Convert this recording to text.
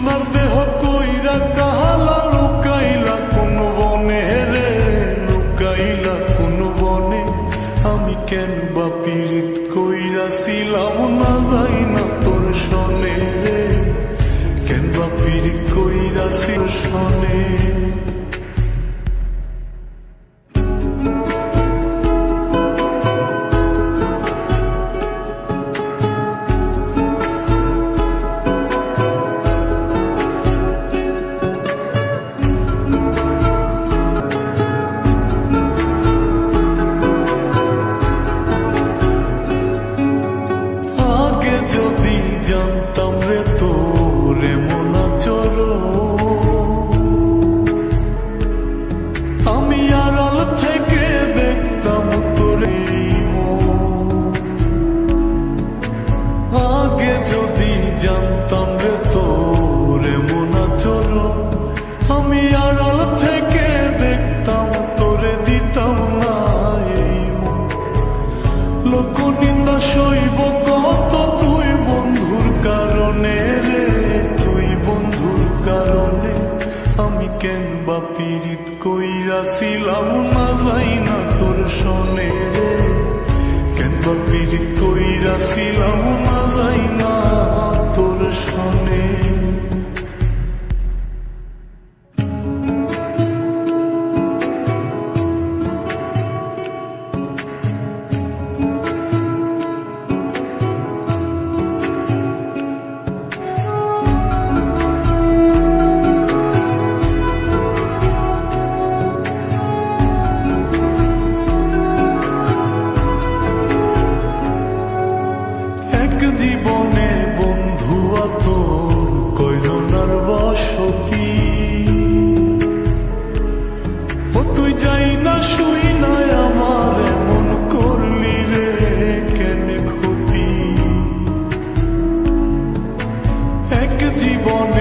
সোনার দেহ কইরা কাহালা লুকাইলা কোন বনে রে, লুকাইলা কোন বনে। আমি কেন বা পীড়িত কইরাছিলাম না যাই না তোর সনে রে, কেন বা পীড়িত কইরাছি সনে। জানতাম রে তোরে মনা চর, আমি আড়াল থেকে দেখতাম তোরে। আগে যদি জানতাম রে তোরে মনা চর, আমি আড়াল থেকে দেখতাম তোরে, দিতাম না এই মন। লোক নিন্দা সইব কত তুই বন্ধুর কারণে রে, তুই বন্ধুর কারণে। আমি কেন বা পীড়িত কইরাছিলাম না যাই না তোর সনে রে, কেন বা পীড়িত কইরাছিলাম না যাই না তোর সনে। জীবনে বন্ধু তোর কয়জনার বসতি, ও তুই যাই না শুই না আমার এমন করলি রে কেন ক্ষতি। এক জীবন